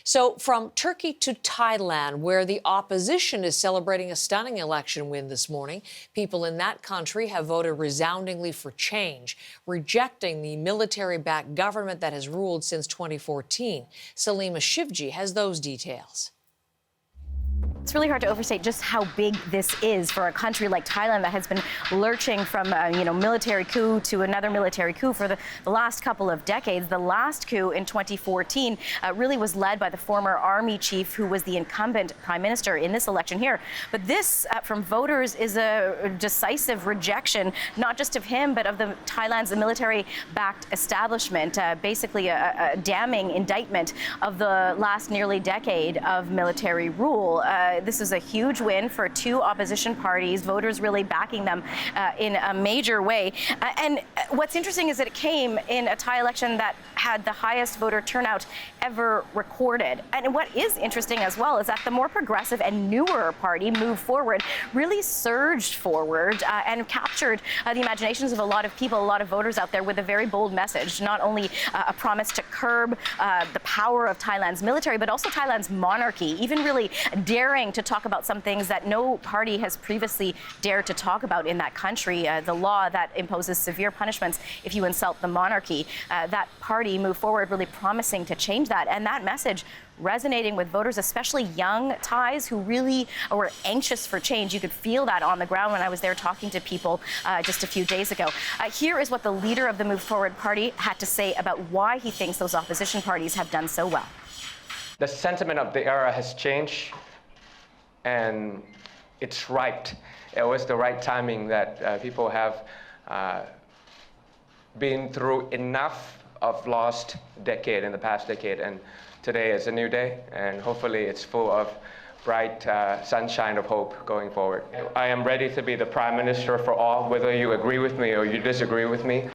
So from Turkey to Thailand, where the opposition is celebrating a stunning election win this morning, people in that country have voted resoundingly for change, rejecting the military-backed government that has ruled since 2014. Salima Shivji has those details. It's really hard to overstate just how big this is for a country like Thailand that has been lurching from military coup to another military coup for the last couple of decades. The last coup in 2014 really was led by the former army chief who was the incumbent prime minister in this election here. But this, from voters, is a decisive rejection, not just of him, but of Thailand's military-backed establishment, basically a damning indictment of the last nearly decade of military rule. This is a huge win for two opposition parties, voters really backing them in a major way. And what's interesting is that it came in a Thai election that had the highest voter turnout ever recorded. And what is interesting as well is that the more progressive and newer party, Move Forward, really surged forward and captured the imaginations of a lot of people, a lot of voters out there with a very bold message, not only a promise to curb the power of Thailand's military, but also Thailand's monarchy, even really daring to talk about some things that no party has previously dared to talk about in that country, the law that imposes severe punishments if you insult the monarchy. That party, Move Forward, really promising to change that. And that message resonating with voters, especially young Thais who really were anxious for change. You could feel that on the ground when I was there talking to people just a few days ago. Here is what the leader of the Move Forward party had to say about why he thinks those opposition parties have done so well. The sentiment of the era has changed, and it's right. It was the right timing that people have been through enough of lost decade in the past decade, and today is a new day, and hopefully it's full of bright sunshine of hope going forward. I am ready to be the Prime Minister for all, whether you agree with me or you disagree with me.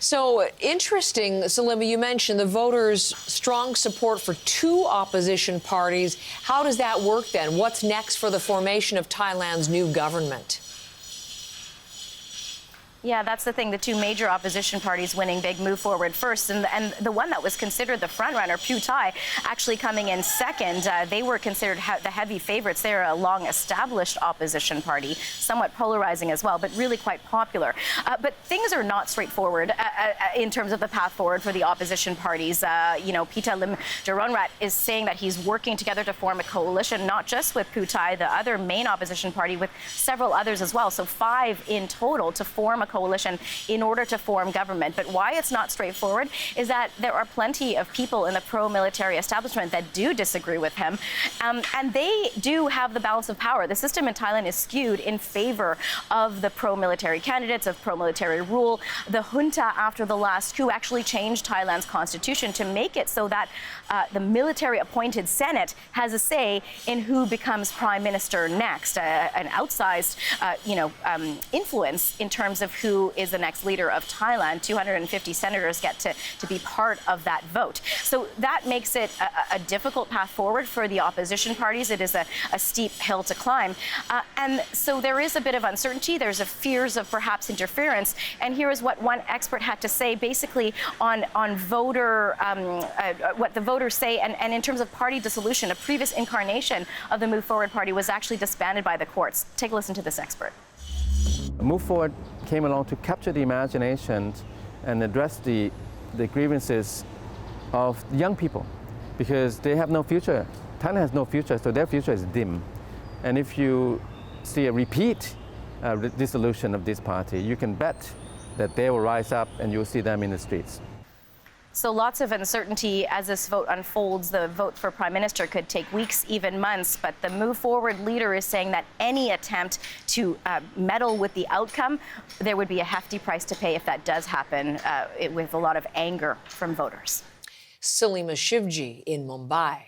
So interesting, Salima, you mentioned the voters' strong support for two opposition parties. How does that work then? What's next for the formation of Thailand's new government? Yeah, that's the thing. The two major opposition parties winning big, Move Forward first, and the one that was considered the frontrunner, Pheu actually coming in second. They were considered the heavy favorites. They're a long-established opposition party, somewhat polarizing as well, but really quite popular. But things are not straightforward in terms of the path forward for the opposition parties. Pita Limjaroenrat is saying that he's working together to form a coalition, not just with Pheu Thai, the other main opposition party, with several others as well. So 5 in total to form a coalition in order to form government. But why it's not straightforward is that there are plenty of people in the pro-military establishment that do disagree with him, and they do have the balance of power. The system in Thailand is skewed in favor of the pro-military candidates, of pro-military rule. The junta, after the last coup, actually changed Thailand's constitution to make it so that the military-appointed Senate has a say in who becomes prime minister next, an outsized influence in terms of who is the next leader of Thailand. 250 senators get to be part of that vote. So that makes it a difficult path forward for the opposition parties. It is a steep hill to climb. And so there is a bit of uncertainty. There's a fears of perhaps interference. And here is what one expert had to say basically on voter, what the voters say. And in terms of party dissolution, a previous incarnation of the Move Forward party was actually disbanded by the courts. Take a listen to this expert. Move Forward came along to capture the imagination and address the grievances of young people, because they have no future. Thailand has no future, so their future is dim. And if you see a repeat dissolution of this party, you can bet that they will rise up and you'll see them in the streets. So lots of uncertainty as this vote unfolds. The vote for Prime Minister could take weeks, even months, but the Move Forward leader is saying that any attempt to meddle with the outcome, there would be a hefty price to pay if that does happen, with a lot of anger from voters. Salima Shivji in Mumbai.